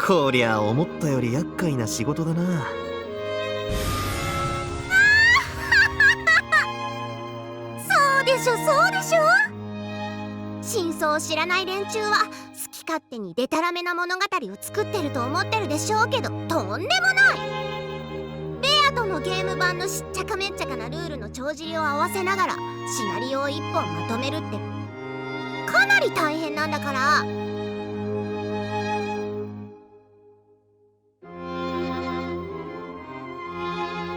こりゃ思ったより厄介な仕事だな。そうでしょそうでしょ。真相を知らない連中は好き勝手にデタラメな物語を作ってると思ってるでしょうけど、とんでもない。ベアとのゲーム版のしっちゃかめっちゃかなルールの帳尻を合わせながらシナリオを一本まとめるってかなり大変なんだから。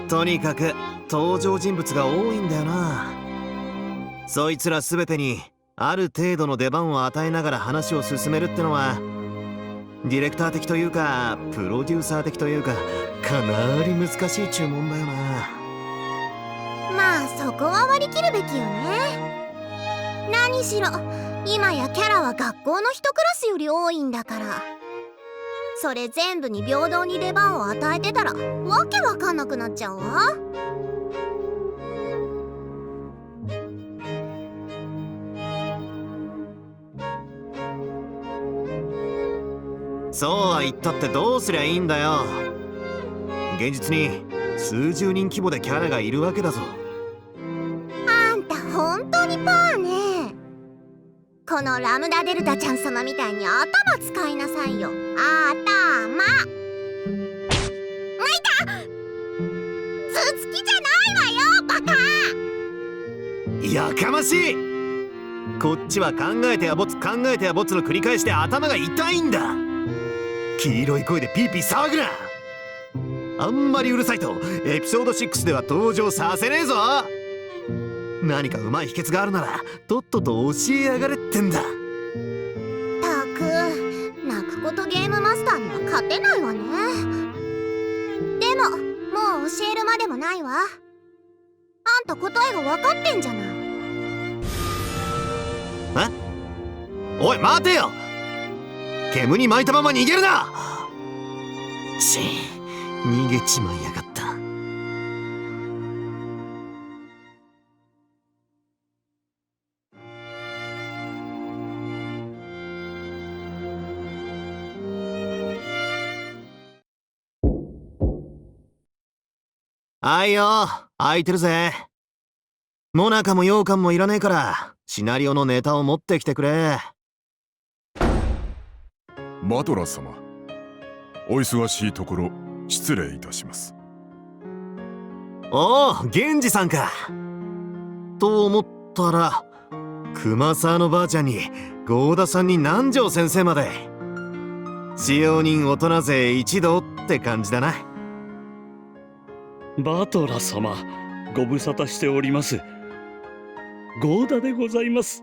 とにかく登場人物が多いんだよな。そいつら全てにある程度の出番を与えながら話を進めるってのはディレクター的というかプロデューサー的というかかなり難しい注文だよな。まあそこは割り切るべきよね。何しろ今やキャラは学校の一クラスより多いんだから。それ全部に平等に出番を与えてたらわけわかんなくなっちゃうわ。そうは言ったってどうすりゃいいんだよ。現実に数十人規模でキャラがいるわけだぞ。あんた本当にパーね。このラムダデルタちゃん様みたいに頭使いなさいよ。頭まいた。頭突きじゃないわよバカ。やかましい。こっちは考えてやボツ考えてやボツの繰り返しで頭が痛いんだ。黄色い声でピーピー騒ぐな。あんまりうるさいとエピソード6では登場させねえぞ。何かうまい秘訣があるならとっとと教えやがれってんだ。たく泣くことゲームマスターには勝てないわね。でももう教えるまでもないわ。あんた答えが分かってんじゃない。え？おい待てよ。煙に巻いたまま逃げるな。ち逃げちまいやがった。あいよ、空いてるぜ。モナカも羊羹もいらねえからシナリオのネタを持ってきてくれ。バトラー様、お忙しいところ失礼いたします。おお、源氏さんか。と思ったら熊沢のばあちゃんに郷田さんに南條先生まで。使用人大人勢一同って感じだな。バトラ様、ご無沙汰しております。郷田でございます。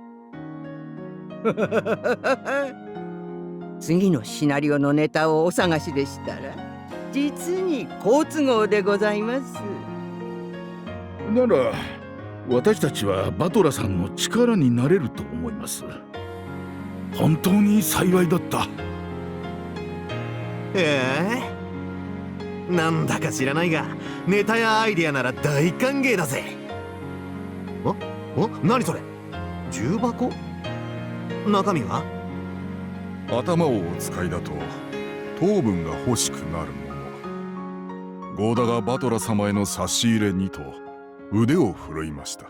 次のシナリオのネタをお探しでしたら実に好都合でございます。なら私たちはバトラさんの力になれると思います。本当に幸いだった。なんだか知らないがネタやアイデアなら大歓迎だぜ。何それ、重箱？中身は？頭をお使いだと糖分が欲しくなるもの。郷田がバトラ様への差し入れにと腕を振るいました。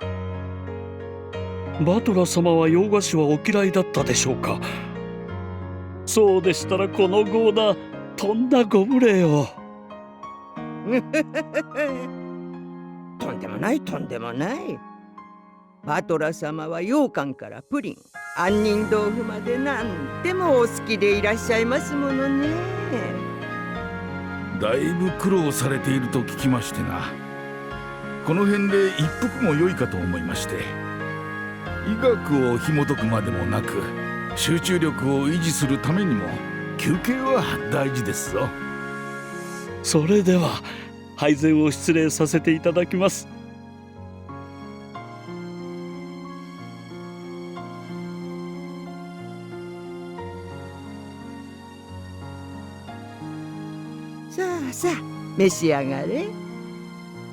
バトラ様は洋菓子はお嫌いだったでしょうか。そうでしたらこの郷田とんだご無礼を。とんでもないとんでもない。バトラ様は羊羹からプリン、杏仁豆腐まで何でもお好きでいらっしゃいますものね。だいぶ苦労されていると聞きましてな。この辺で一服も良いかと思いまして。医学を紐解くまでもなく集中力を維持するためにも休憩は大事ですぞ。それでは配膳を失礼させていただきます。さあさあ召し上がれ。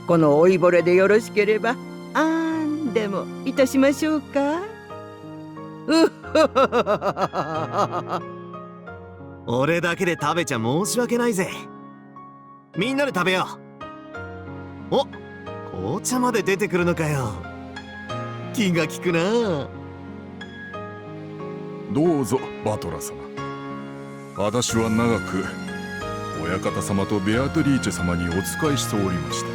この老いぼれでよろしければあんでもいたしましょうか。うっははははは。俺だけで食べちゃ申し訳ないぜ。みんなで食べよう。お、紅茶まで出てくるのかよ。気が利くな。どうぞバトラ様。私は長く親方様とベアトリーチェ様にお仕えしておりました。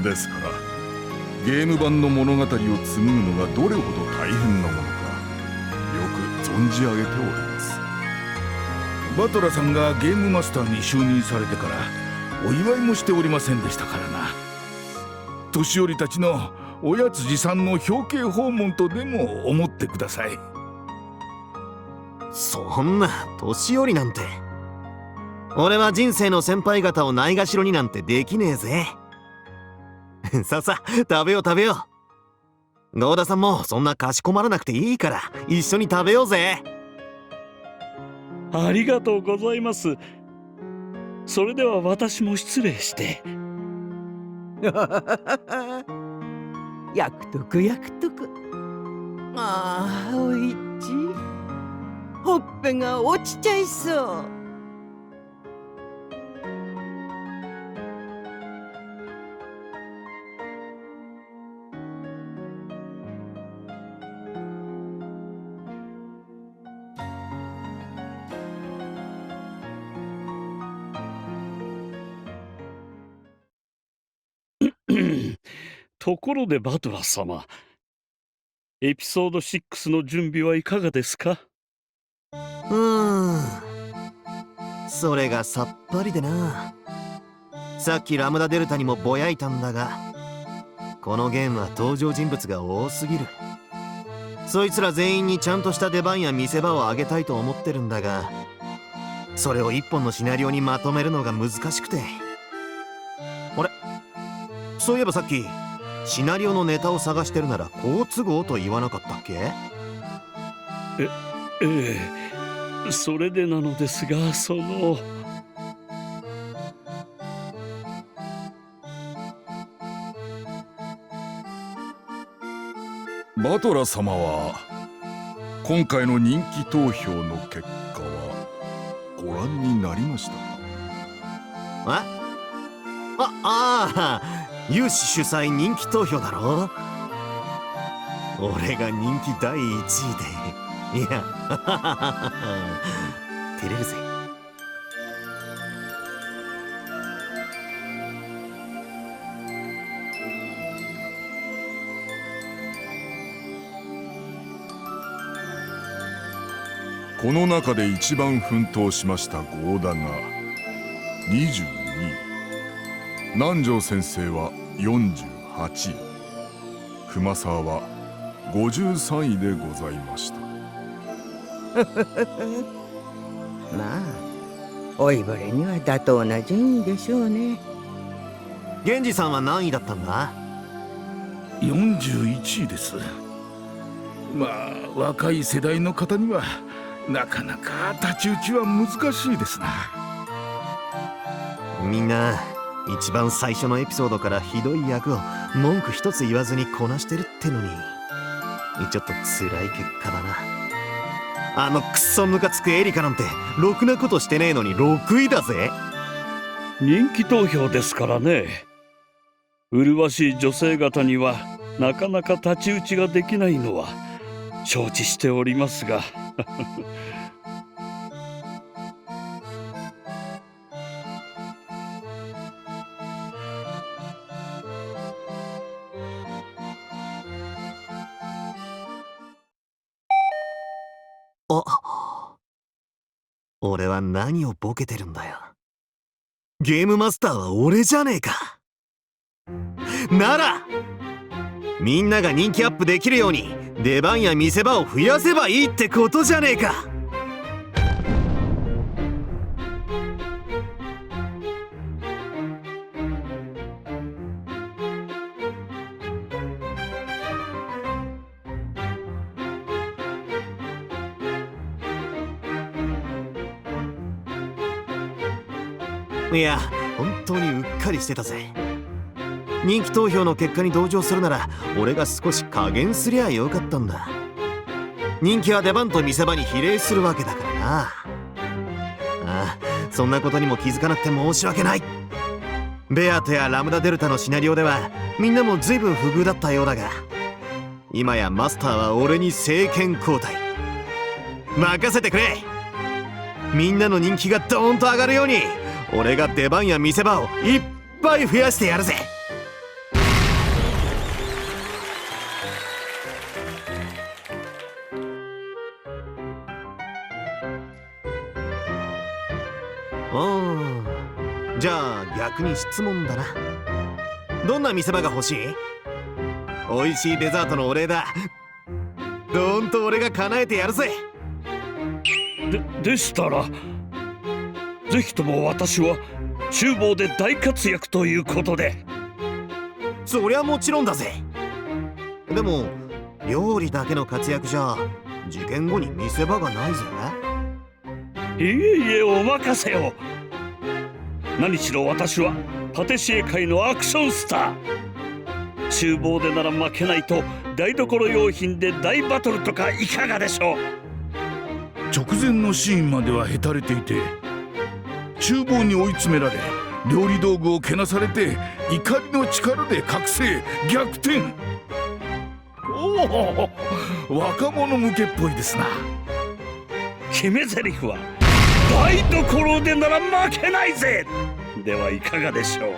ですからゲーム版の物語を紡ぐのがどれほど大変なものかよく存じ上げております。バトラさんがゲームマスターに就任されてからお祝いもしておりませんでしたからな。年寄りたちのおやつ持参の表敬訪問とでも思ってください。そんな年寄りなんて。俺は人生の先輩方をないがしろになんてできねえぜ。さあさあ、食べよう食べよう。合田さんもそんなかしこまらなくていいから一緒に食べようぜ。ありがとうございます。それでは私も失礼して。役得役得。ああ、おいち。ほっぺが落ちちゃいそう。ところでバトラー様、エピソード6の準備はいかがですか？それがさっぱりでな。さっきラムダデルタにもぼやいたんだが、このゲームは登場人物が多すぎる。そいつら全員にちゃんとした出番や見せ場をあげたいと思ってるんだが、それを一本のシナリオにまとめるのが難しくて。あれ、そういえばさっきシナリオのネタを探してるなら好都合と言わなかったっけ？ええ、それでなのですが、バトラ様は今回の人気投票の結果はご覧になりましたか？有志主催人気投票だろ。俺が人気第1位で、いや照れるぜ。この中で一番奮闘しました合田が22位、南條先生は48位、熊沢は53位でございました。まあ、老いぼれには妥当な順位でしょうね。源氏さんは何位だったんだ？41位です。まあ、若い世代の方にはなかなか太刀打ちは難しいですな。みんな一番最初のエピソードからひどい役を文句一つ言わずにこなしてるってのに、ちょっと辛い結果だな。あのクソムカつくエリカなんてろくなことしてねえのに6位だぜ。人気投票ですからね。麗しい女性方にはなかなか太刀打ちができないのは承知しておりますが俺は何をボケてるんだよ。ゲームマスターは俺じゃねえか。ならみんなが人気アップできるように出番や見せ場を増やせばいいってことじゃねえか。いや、本当にうっかりしてたぜ。人気投票の結果に同情するなら俺が少し加減すりゃよかったんだ。人気は出番と見せ場に比例するわけだからな。ああ、そんなことにも気づかなくて申し訳ない。ベアトやラムダデルタのシナリオではみんなも随分不遇だったようだが、今やマスターは俺に政権交代。任せてくれ。みんなの人気がドーンと上がるように俺が出番や見せ場をいっぱい増やしてやるぜ。じゃあ逆に質問だな。どんな見せ場が欲しい？美味しいデザートのお礼だ。どーんと俺が叶えてやるぜ。でしたらぜひとも私は厨房で大活躍ということで。そりゃもちろんだぜ。でも料理だけの活躍じゃ事件後に見せ場がないぜ。いえいえ、お任せを。何しろ私はパティシエ界のアクションスター。厨房でなら負けないと台所用品で大バトルとかいかがでしょう。直前のシーンまではへたれていて、厨房に追い詰められ料理道具をけなされて怒りの力で覚醒逆転。おお、若者向けっぽいですな。決め台詞は台所でなら負けないぜではいかがでしょ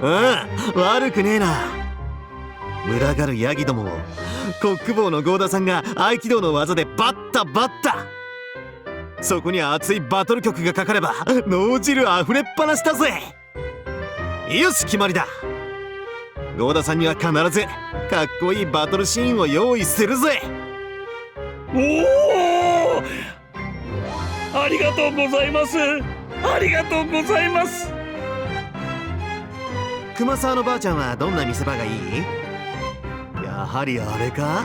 う。悪くねえな。群がるヤギどもをコック坊のゴーダさんが合気道の技でバッタバッタ。そこに熱いバトル曲がかかれば脳汁溢れっぱなしだぜ。よし、決まりだ。ゴーダさんには必ずかっこいいバトルシーンを用意するぜ。おお、ありがとうございます。ありがとうございます。熊沢のばあちゃんはどんな見せ場がいい？やはりあれか？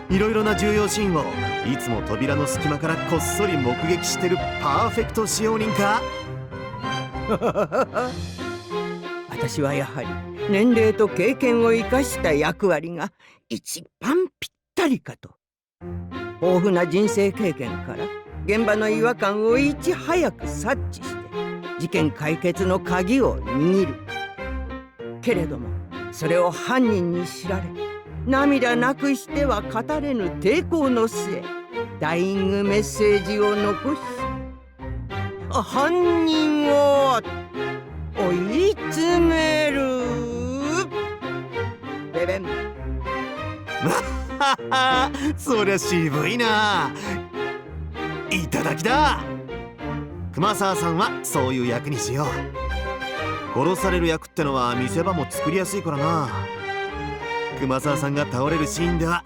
いろいろな重要シーンをいつも扉の隙間からこっそり目撃してるパーフェクト使用人か？私はやはり年齢と経験を生かした役割が一番ぴったりかと。豊富な人生経験から現場の違和感をいち早く察知して事件解決の鍵を握る。けれどもそれを犯人に知られ涙なくしては語れぬ抵抗の末、ダイイングメッセージを残し犯人を追い詰める。ベベン。そりゃ渋いな。いただきだ。熊沢さんはそういう役にしよう。殺される役ってのは見せ場も作りやすいからな。熊沢さんが倒れるシーンでは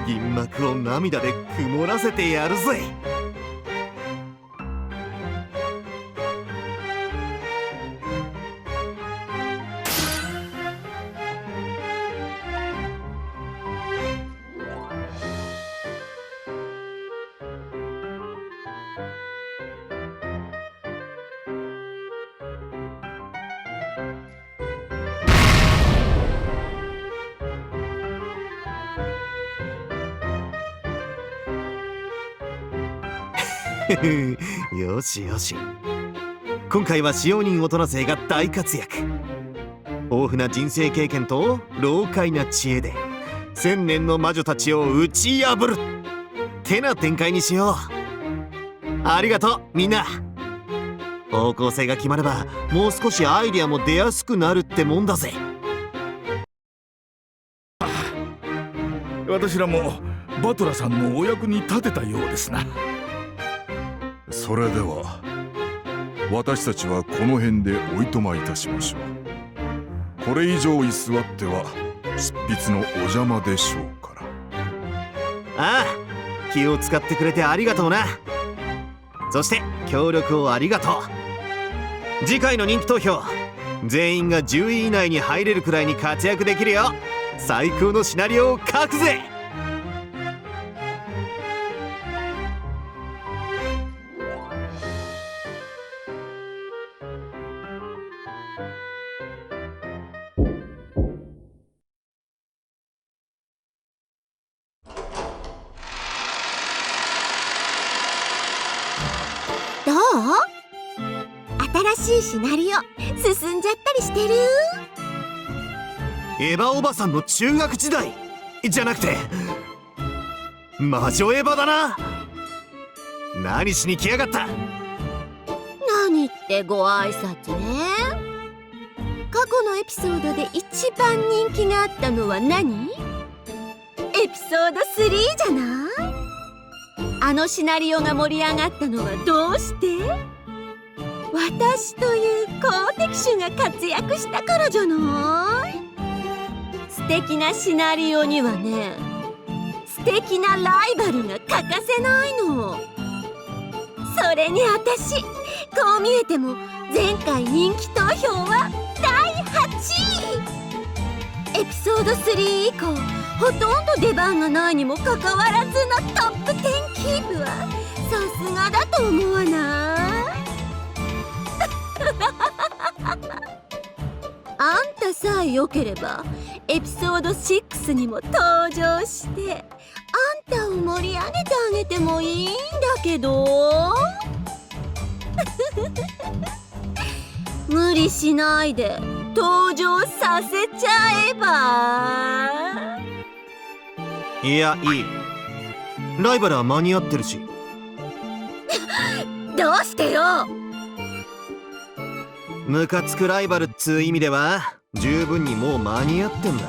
銀幕を涙で曇らせてやるぜ。よしよし。今回は使用人大人生が大活躍。豊富な人生経験と老快な知恵で1000年の魔女たちを打ち破るてな展開にしよう。ありがとうみんな。方向性が決まればもう少しアイデアも出やすくなるってもんだぜ。私らもバトラさんのお役に立てたようですな。それでは私たちはこの辺でおいとまいたしましょう。これ以上居座っては執筆のお邪魔でしょうから。ああ、気を使ってくれてありがとうな。そして協力をありがとう。次回の人気投票全員が10位以内に入れるくらいに活躍できるよ最高のシナリオを書くぜ。新しいシナリオ進んじゃったりしてる？エヴァおばさんの中学時代じゃなくて魔女エヴァだな。何しに来やがった？何ってご挨拶ね。過去のエピソードで一番人気があったのは何？エピソード3じゃない？あのシナリオが盛り上がったのはどうして？私という好敵手が活躍したからじゃない？素敵なシナリオにはね、素敵なライバルが欠かせないの。それに私、こう見えても前回人気投票は第8位。エピソード3以降ほとんど出番がないにもかかわらずのトップ10キープはさすがだと思わない？あんたさえ良ければエピソード6にも登場してあんたを盛り上げてあげてもいいんだけど無理しないで登場させちゃえば。いや、いい。ライバルは間に合ってるし。どうしてよ。ムカつくライバルっつう意味では十分にもう間に合ってんだ。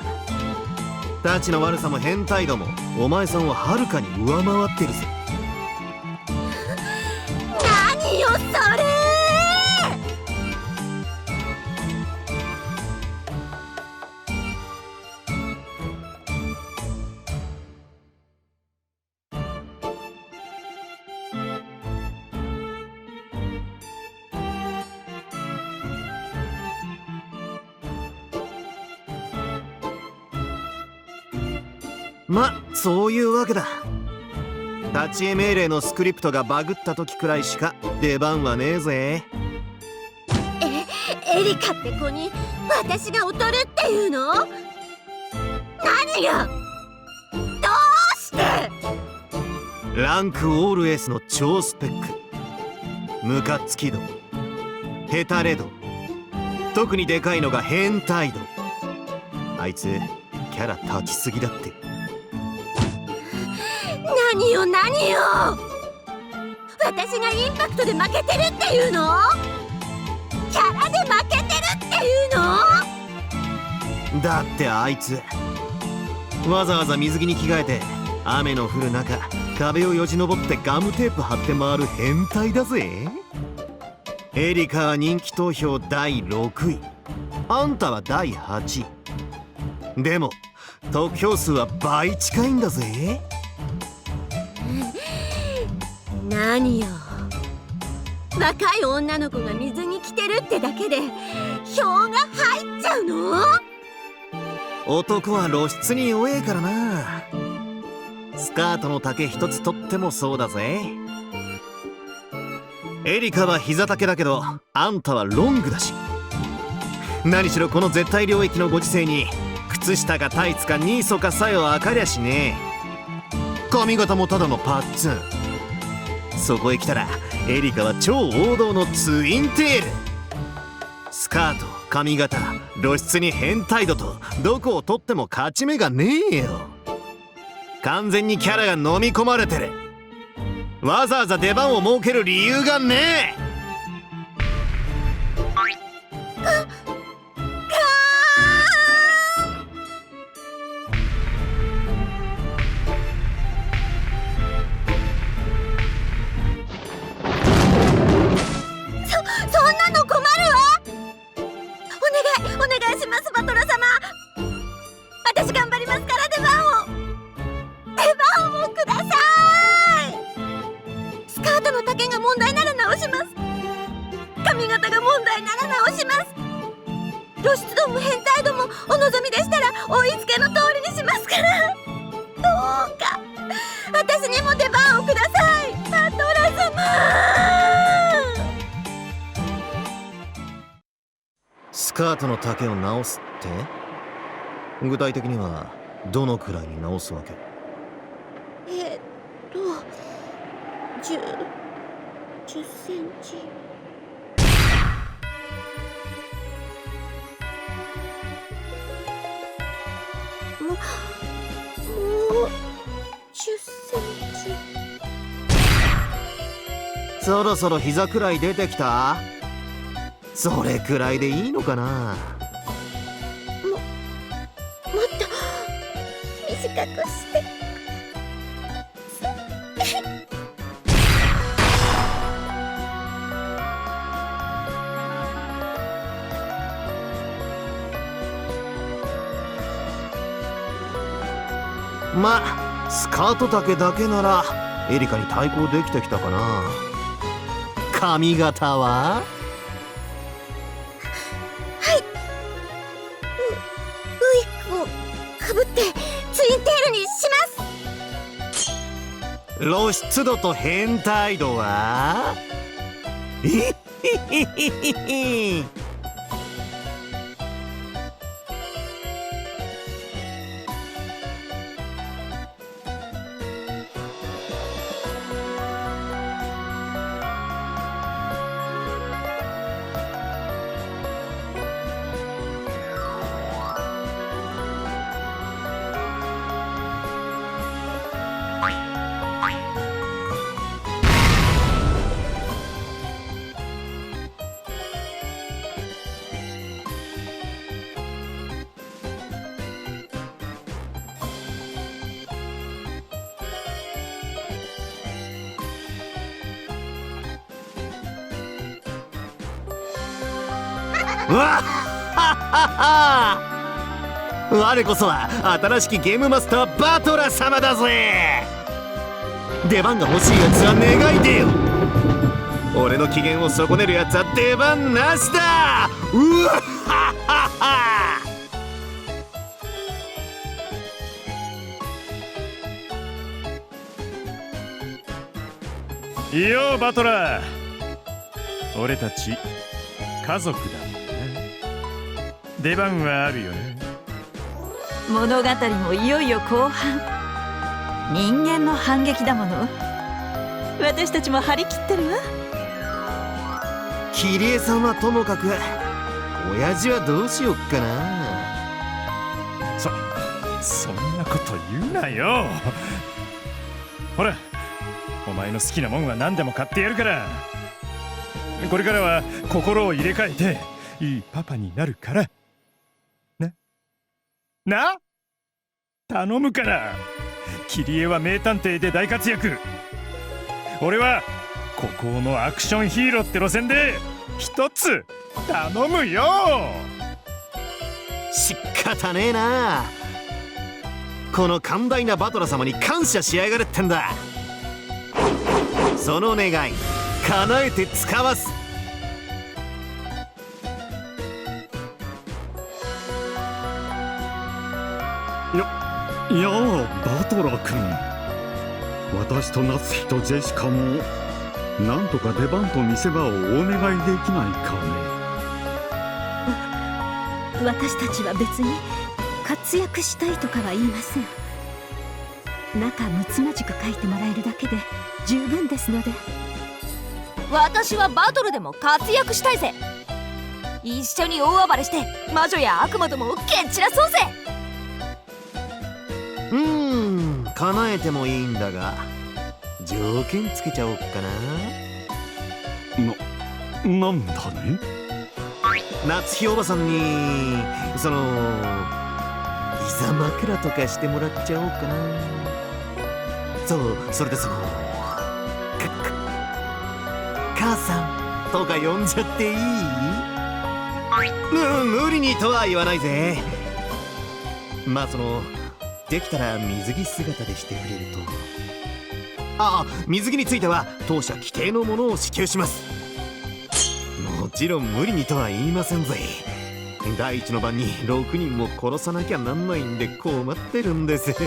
たちの悪さも変態度もお前さんをはるかに上回ってるぜ。何よそれ。ま、そういうわけだ。立ち絵命令のスクリプトがバグった時くらいしか出番はねえぜ。エリカって子に私が劣るっていうの？何が？どうして？ランクオールエースの超スペック、ムカつき度、ヘタレ度、特にでかいのが変態度。あいつキャラ立ちすぎだって。何よ何よ。私がインパクトで負けてるっていうの？キャラで負けてるっていうの？だってあいつわざわざ水着に着替えて雨の降る中壁をよじ登ってガムテープ貼って回る変態だぜ。エリカは人気投票第6位、あんたは第8位。でも得票数は倍近いんだぜ。何よ、若い女の子が水着着てるってだけで票が入っちゃうの？男は露出に弱えからな。スカートの丈一つとってもそうだぜ。エリカは膝丈だけどあんたはロングだし、何しろこの絶対領域のご時世に靴下かタイツかニーソかさえ分かりゃしねえ。髪型もただのパッツン。そこへ来たらエリカは超王道のツインテール。スカート、髪型、露出に変態度とどこを取っても勝ち目がねえよ。完全にキャラが飲み込まれてる。わざわざ出番を設ける理由がねえ。そんなの困るわ。お願いします、バトラ様。私頑張りますから出番をください。スカートの丈が問題なら直します。髪型が問題なら直します。露出度も変態度もお望みでしたらお言いつけの通りにしますから、どうか私にも出番をください、バトラ様。スカートの丈を直すって？具体的にはどのくらいに直すわけ？ 10センチ。もう10センチ。そろそろ膝くらい出てきた？それくらいでいいのかな？もっと短くして。まあスカート丈だけならエリカに対抗できてきたかな。髪型は？ウィッグをかぶってツインテールにします。露出度と変態度は？えへへへへ。うわっはっはっは。我こそは新しきゲームマスターバトラ様だぜ。出番が欲しいやつは願い出よ。俺の機嫌を損ねるやつは出番なしだ。うわっはっはっは。いいよバトラー、俺たち家族だもんな。出番はあるよね。物語もいよいよ後半。人間の反撃だもの。私たちも張り切ってるわ。キリエさんはともかく親父はどうしよっかな。そんなこと言うなよ。ほら、お前の好きなもんは何でも買ってやるから。これからは心を入れ替えていいパパになるからな。頼むから。キリエは名探偵で大活躍。俺は孤高のアクションヒーローって路線で一つ頼むよ。仕方ねえな。この寛大なバトラ様に感謝しやがるってんだ。その願い叶えて使わす。いやあバトラ君、私と夏日とジェシカもなんとか出番と見せ場をお願いできないかね。私たちは別に活躍したいとかは言いません。仲睦まじく書いてもらえるだけで十分ですので。私はバトルでも活躍したいぜ。一緒に大暴れして魔女や悪魔どもを蹴っ散らそうぜ。叶えてもいいんだが条件つけちゃおっかな。なんだね。夏日おばさんにいざ枕とかしてもらっちゃおうかな。それで母さんとか呼んじゃっていい？無理にとは言わないぜ。まあできたら水着姿でしてくれると。水着については当社規定のものを支給します。もちろん無理にとは言いませんぜ。第一の晩に6人も殺さなきゃなんないんで困ってるんです。バ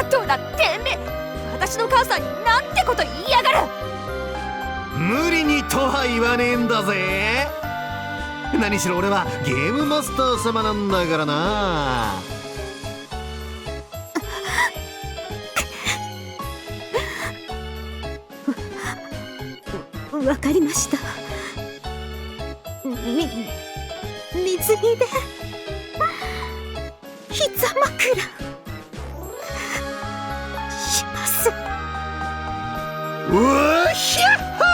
トラてめえ、私の母さんになんてこと言いやがる。無理にとは言わねえんだぜ。何しろ俺はゲームマスター様なんだからな。わかりました。水着で膝枕します。うわひゃっほー。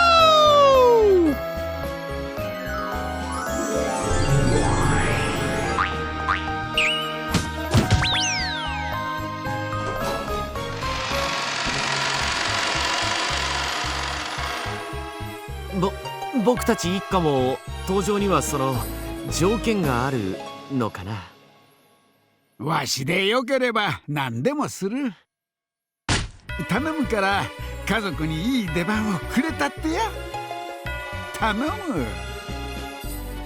僕たち一家も登場にはその条件があるのかな。わしでよければ何でもする。頼むから家族にいい出番をくれたってや。頼む。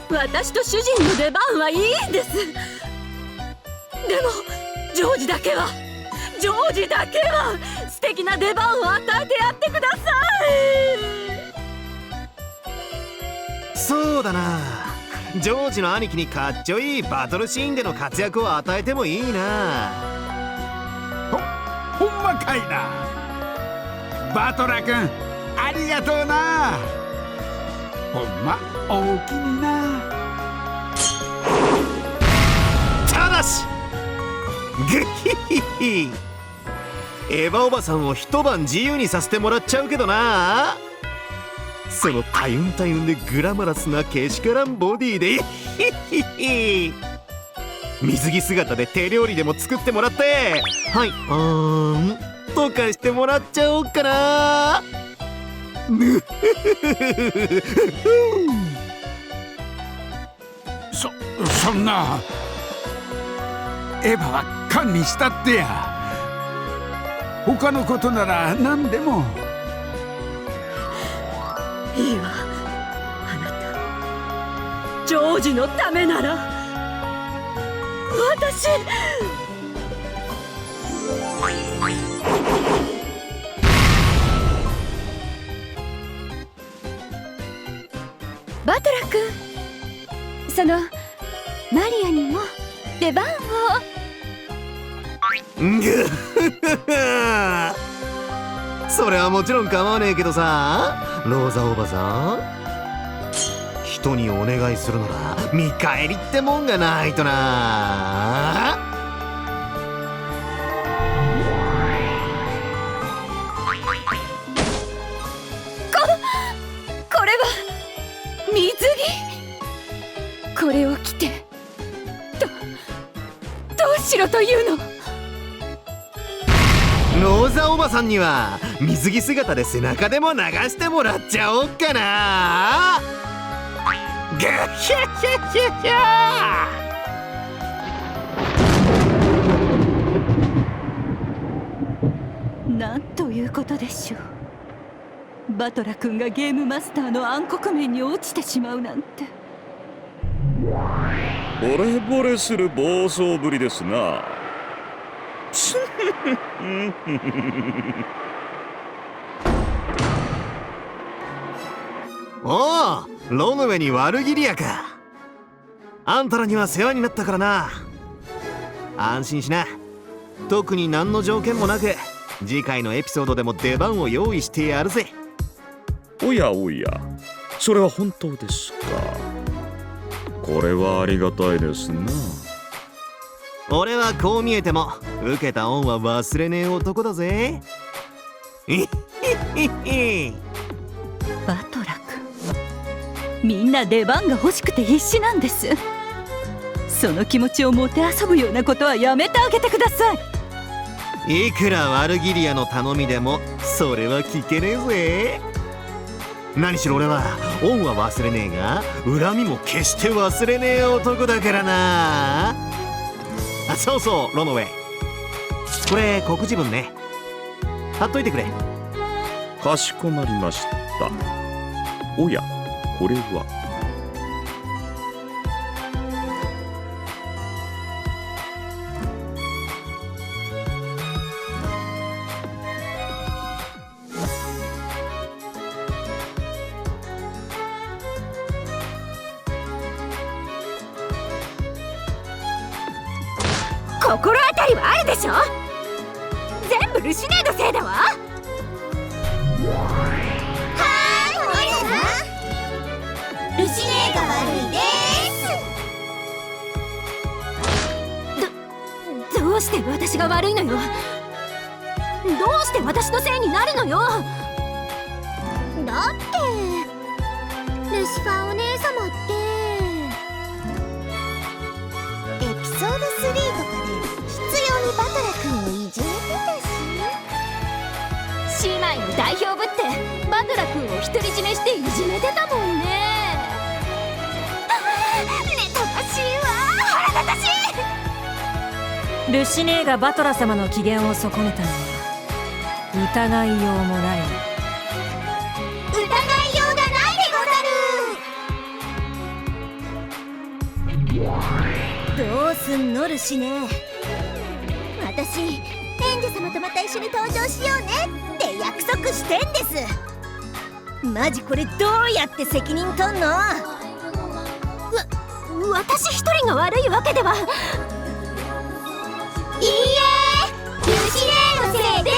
私と主人の出番はいいんです。でもジョージだけは素敵な出番を与えてやってください。そうだな、ジョージの兄貴にかっちょいいバトルシーンでの活躍を与えてもいいな。ほんまかいな。バトラ君ありがとうな。ほんまおおきにな。ただしグヒヒヒ、エヴァおばさんを一晩自由にさせてもらっちゃうけどな。そのタユンタユンでグラマラスなけしからんボディでヒヒヒ、水着姿で手料理でも作ってもらって、はいとかしてもらっちゃおうかな。そんな。エヴァは堪にしたってや。他のことなら何でも。いいわ、あなたジョージのためなら私。バトラ君、そのマリアにも出番を。それはもちろん構わねえけどさ、ローザおばさん、人にお願いするなら見返りってもんがないとな。これは水着。これを着てどうしろというの。ローザおばさんには水着姿で背中でも流してもらっちゃおっかな。グヒャヒャヒャヒャ。なんということでしょう。バトラ君がゲームマスターの暗黒面に落ちてしまうなんて。ボレボレする暴走ぶりですな。おお、ロノウェにワルギリアか。あんたらには世話になったからな。安心しな。特に何の条件もなく次回のエピソードでも出番を用意してやるぜ。おやおや、それは本当ですか。これはありがたいですな。俺はこう見えても受けた恩は忘れねえ男だぜ。バトラ君、みんな出番が欲しくて必死なんです。その気持ちをもてあそぶようなことはやめてあげてください。いくらワルギリアの頼みでもそれは聞けねえぜ。何しろ俺は恩は忘れねえが恨みも決して忘れねえ男だからな。あ、そうそう、ロノウェイ、これ告示文ね、貼っといてくれ。かしこまりました。おや、これは。心当たりはあるでしょ。全部ルシネードせいだわ。はーい、どうして私が悪いのよ。どうして私のせいになるのよ。だってルシファーお姉様ってエピソード3とかで必要にバトラ君をいじめてたし、姉妹の代表ぶってバトラ君を独り占めしていじめてたもんね。ねたましいわ、腹立たしい。ルシネーがバトラ様の機嫌を損ねたのは疑いようもない。疑いようがないでござる。どうすんのルシネ。私天女様とまた一緒に登場しようねって約束してんです。マジこれどうやって責任取んの？私一人が悪いわけでは。いいえ、ルシネのせいです。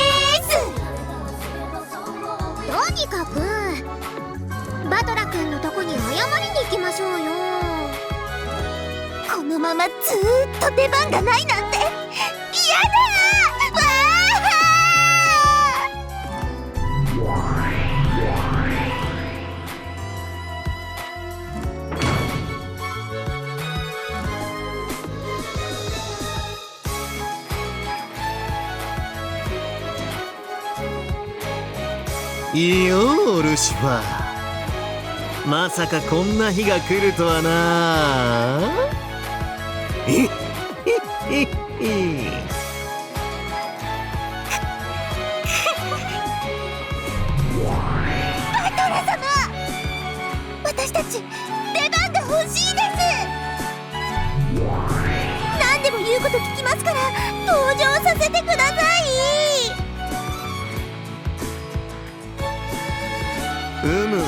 とにかくバトラ君のとこに謝りに行きましょうよ。このままずーっと出番がないなんて嫌だ。わいいよルシファー、まさかこんな日が来るとはな。えっえっえっバトラ様、私たち出番が欲しいです。何でも言うこと聞きますから登場させてください。ふむふむ、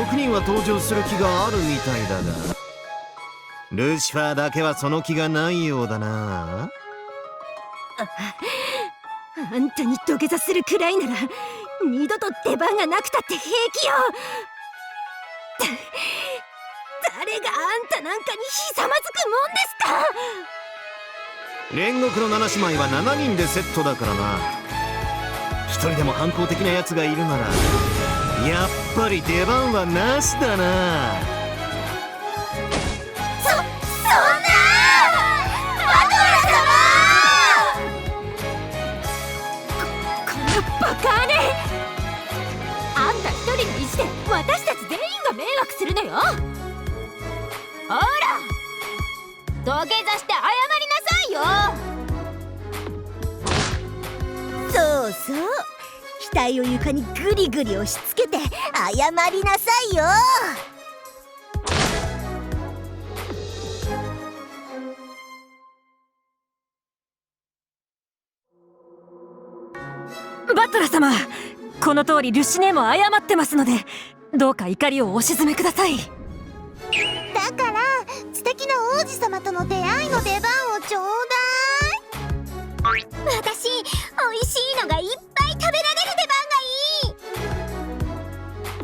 6人は登場する気があるみたいだが、ルシファーだけはその気がないようだな。あんたに土下座するくらいなら二度と出番がなくたって平気よ。誰があんたなんかにひざまずくもんですか。煉獄の7姉妹は7人でセットだからな。一人でも反抗的なやつがいるならやっぱり出番はなしだな。そんなバトラ様！このバカ姉、あんた一人の意地で私たち全員が迷惑するのよ。ほら土下座して謝りなさいよ。そうそう、額を床にグリグリ押し付けて謝りなさいよ。バトラ様、この通りルシネも謝ってますので、どうか怒りをお鎮めください。だから素敵な王子様との出会いの出番をちょうだい。私おいしいのがいっぱい食べられる出番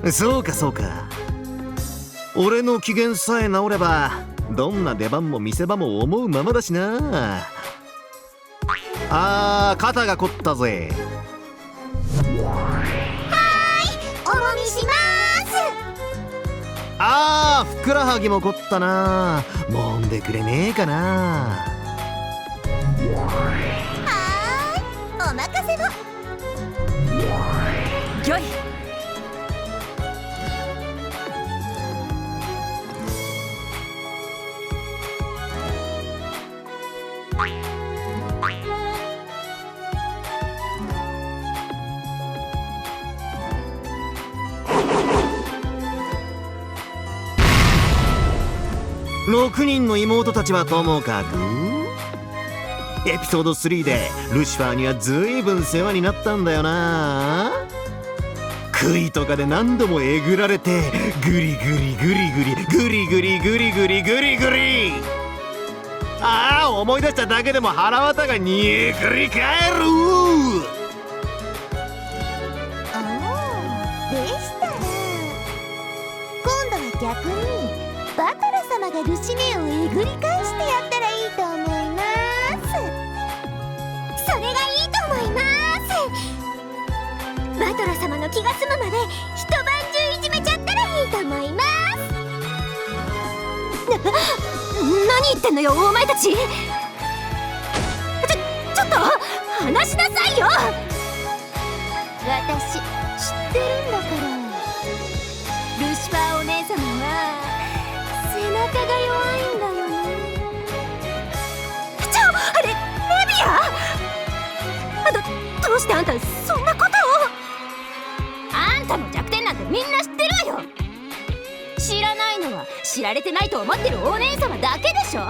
がいい。そうかそうか、俺の機嫌さえ治ればどんな出番も見せ場も思うままだしな。肩が凝ったぜ。おもみします。ふくらはぎも凝ったな。揉んでくれねえかな。お任せの。ギョイ。6人の妹たちはともかく、エピソード3でルシファーにはずいぶん世話になったんだよな。杭とかで何度もえぐられてグリグリグリグリグリグリグリグリグリグリ、思い出しただけでも腹渡が煮えくり返る。でしたら今度は逆にバトラ様がルシネをえぐり返してやったらいいと思います。気が済むまで一晩中いじめちゃったらいいと思います。何言ってんのよお前たち。ちょっと話しなさいよ。私知ってるんだから。ルシファーお姉様は背中が弱いんだよね。レビア！どうしてあんたそんなことを。あんたの弱点なんてみんな知ってるわよ。知らないのは知られてないと思ってるお姉様だけでしょ。だ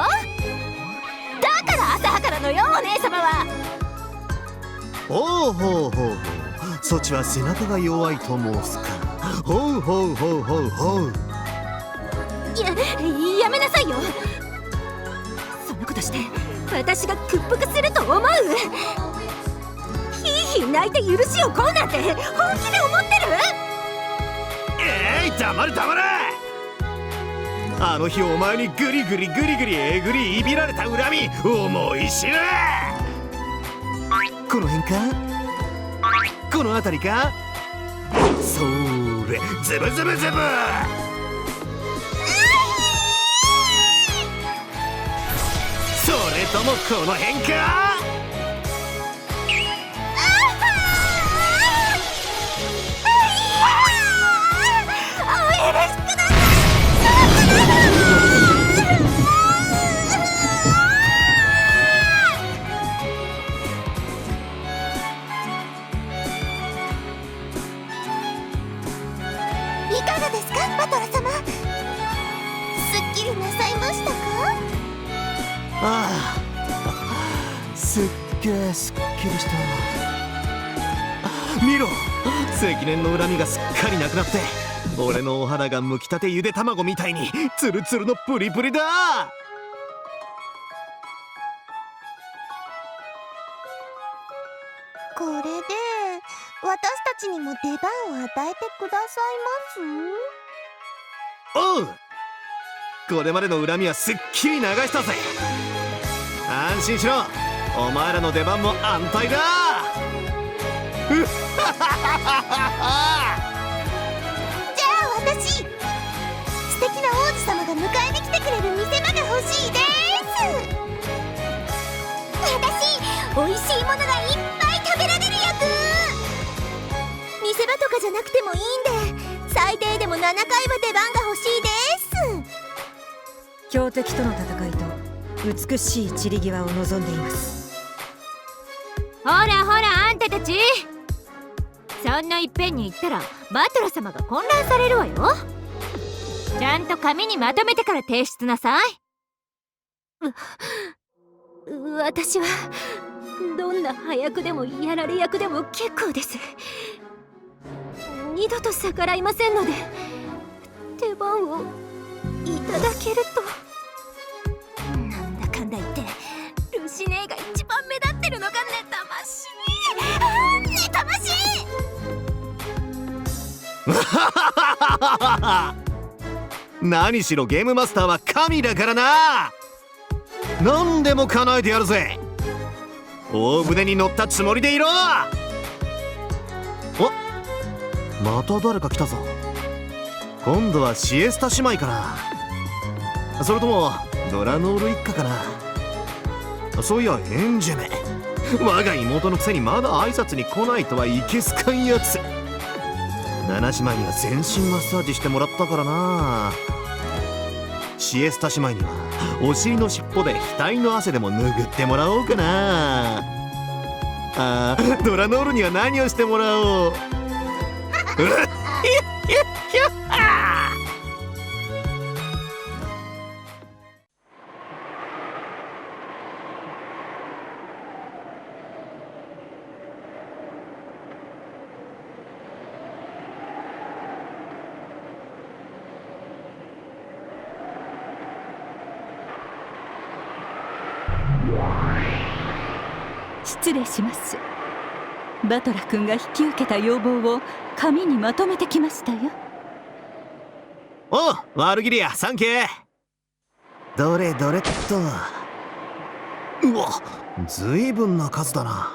から浅はかなのよお姉様は。ほうほうほうほう、そちは背中が弱いと申すか。ほうほうほうほうほう。やめなさいよ。そんなことして私が屈服すると思う？ひいひい泣いて許しを請うなんて本気で思ってる？黙れ黙れ。あの日お前にグリグリグリグリえぐりいびられた恨み思い知れ。この辺か、この辺りか。それズブズブズブ。それともこの辺か。いかがですかバトラ様。すっきりなさいましたか？ああ、すっげえすっきりした。見ろ、積年の恨みがすっかりなくなって、俺のお肌がむきたてゆで卵みたいにツルツルのプリプリだ。これで私たちにも出番を与えてくださいおう、これまでの恨みはすっきり流したぜ。安心しろ、お前らの出番も安泰だ。うっははは。じゃあ私、素敵な王子様が迎えに来てくれる見せ場が欲しいです。私、美味しいものがいっぱい食べられるやつ。見せ場とかじゃなくてもいいんで、最低でも7回は出番が欲しいです。強敵との戦いと美しい散り際を望んでいます。ほらほらあんたたち、そんないっぺんに言ったらバトラ様が混乱されるわよ。ちゃんと紙にまとめてから提出なさい。私はどんな配役でもやられ役でも結構です。二度と逆らいませんので、出番をいただけると。なんだかんだ言ってルシネーが一番目立ってるのが妬ましい。妬ましい。何しろゲームマスターは神だからな。何でも叶えてやるぜ。大船に乗ったつもりでいろ。お、また誰か来たぞ。今度はシエスタ姉妹かな、それともドラノール一家かな。そういやエンジェメ、我が妹のくせにまだ挨拶に来ないとはいけすかんやつ。七姉妹には全身マッサージしてもらったからな。シエスタ姉妹にはお尻の尻尾で額の汗でも拭ってもらおうかな。あー、ドラノールには何をしてもらおう。失礼します。バトラ君が引き受けた要望を紙にまとめてきましたよ。おう、ワルギリア、サンキュー。どれどれっと。うわ、ずいぶんな数だな。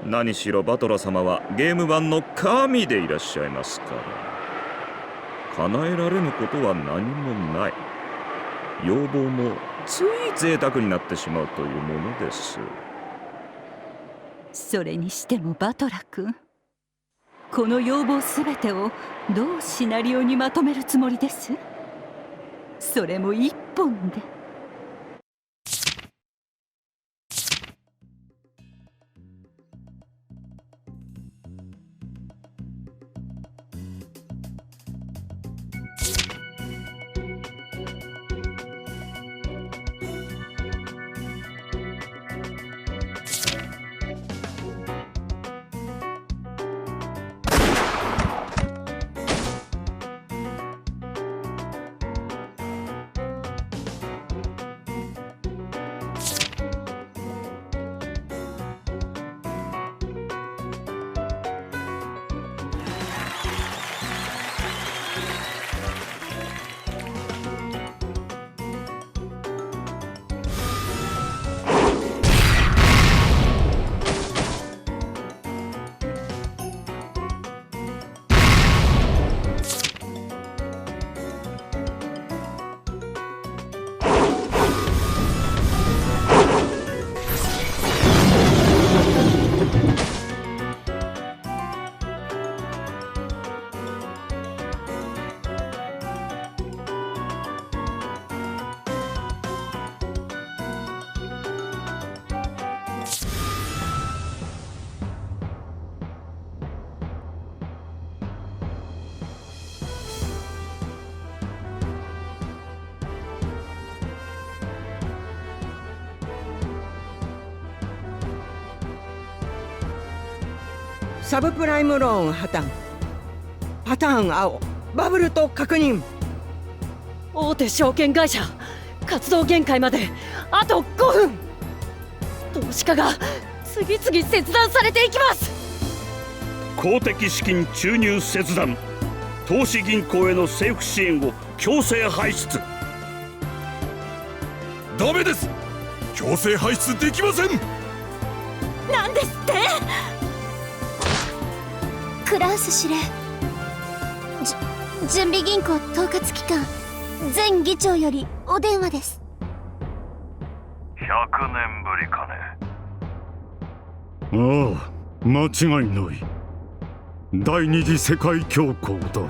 何しろバトラ様はゲーム版の神でいらっしゃいますから、叶えられぬことは何もない。要望もつい贅沢になってしまうというものです。それにしてもバトラ君、この要望すべてをどうシナリオにまとめるつもりです？それも一本で。サブプライムローン破綻、パターン青、バブルと確認。大手証券会社活動限界まであと5分。投資家が次々切断されていきます。公的資金注入切断、投資銀行への政府支援を強制排出。ダメです。強制排出できません。なんですって？クラウス司令、準備銀行統括機関前議長よりお電話です。100年ぶりかね。ああ、間違いない。第二次世界恐慌だ。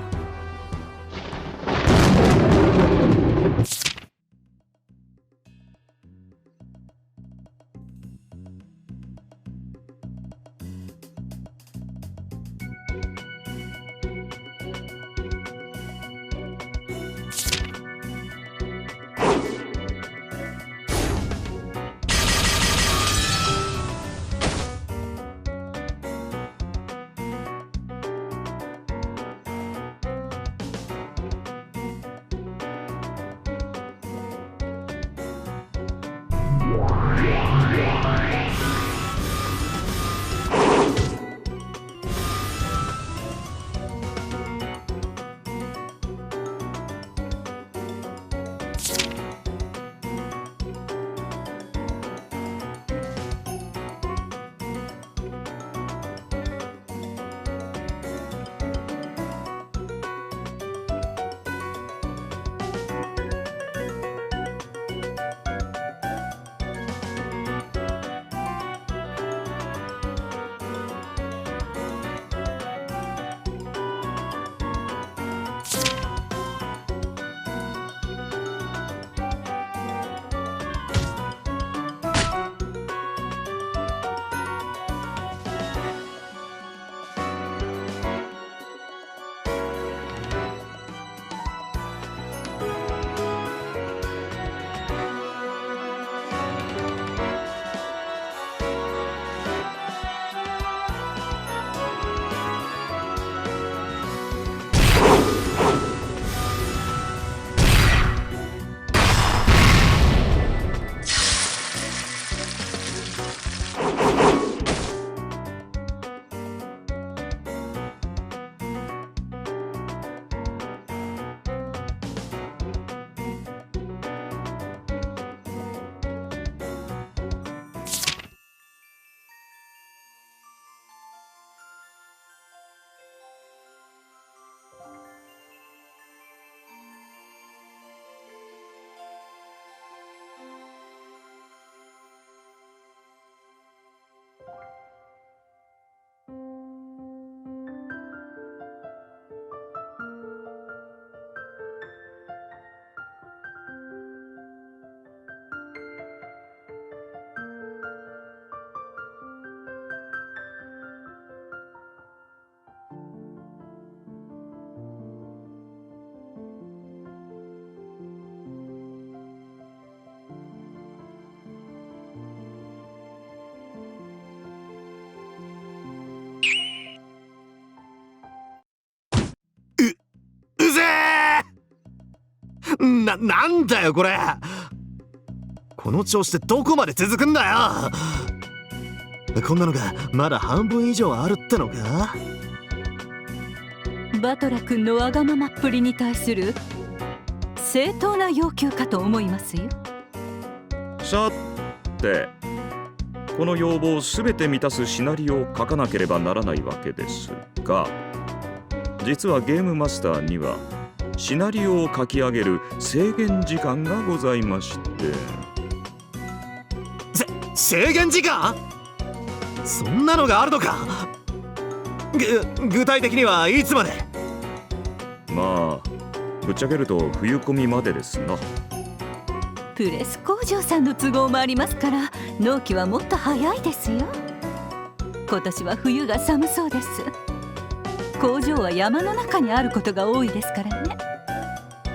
なんだよこれ。この調子でどこまで続くんだよ。こんなのがまだ半分以上あるってのか。バトラ君のわがままっぷりに対する正当な要求かと思いますよ。さて、この要望を全て満たすシナリオを書かなければならないわけですが、実はゲームマスターにはシナリオを書き上げる制限時間がございまして。制限時間？そんなのがあるのか。具体的にはいつまで？まあぶっちゃけると冬込みまでですな。プレス工場さんの都合もありますから、納期はもっと早いですよ。今年は冬が寒そうです。工場は山の中にあることが多いですからね。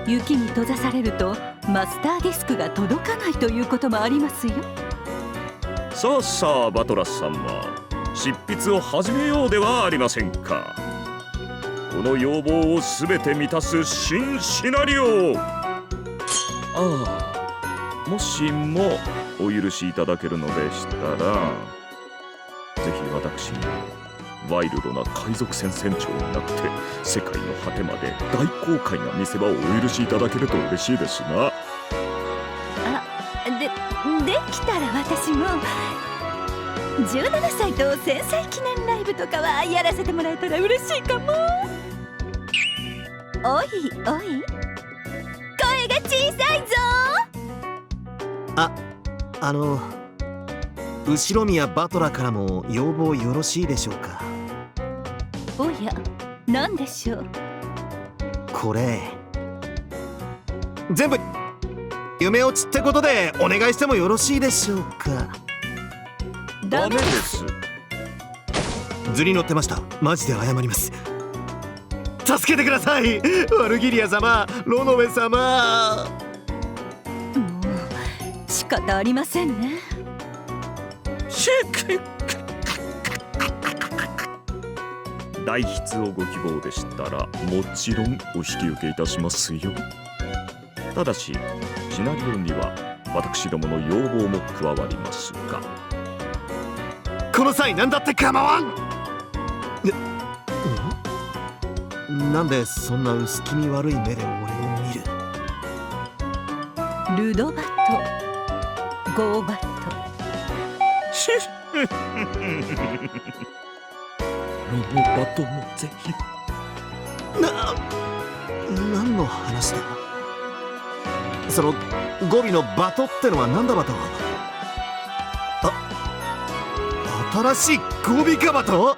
雪に閉ざされるとマスターディスクが届かないということもありますよ。さあさあバトラスさんは執筆を始めようではありませんか。この要望を全て満たす新シナリオ。もしもお許しいただけるのでしたら、ぜひ私にワイルドな海賊船船長になって世界の果てまで大公開な見せ場をお許しいただけると嬉しいですな。できたら私も17歳と1000歳記念ライブとかはやらせてもらえたら嬉しいかも。おいおい、声が小さいぞ。後宮バトラからも要望よろしいでしょうか。おや、何でしょう。これ全部夢落ちってことでお願いしてもよろしいでしょうか。ダメです。図に乗ってました。マジで謝ります。助けてください、ワルギリア様、ロノベ様。もう仕方ありませんね。代筆をご希望でしたらもちろんお引き受けいたしますよ。ただしシナリオには私どもの要望も加わりますが、この際何だって構わん。なんでそんな薄気味悪い目で俺を見る。ルドバット、ゴーバット。ロノバトもぜひ。何の話だ。その語尾のバトってのは何だバト。新しい語尾かバト。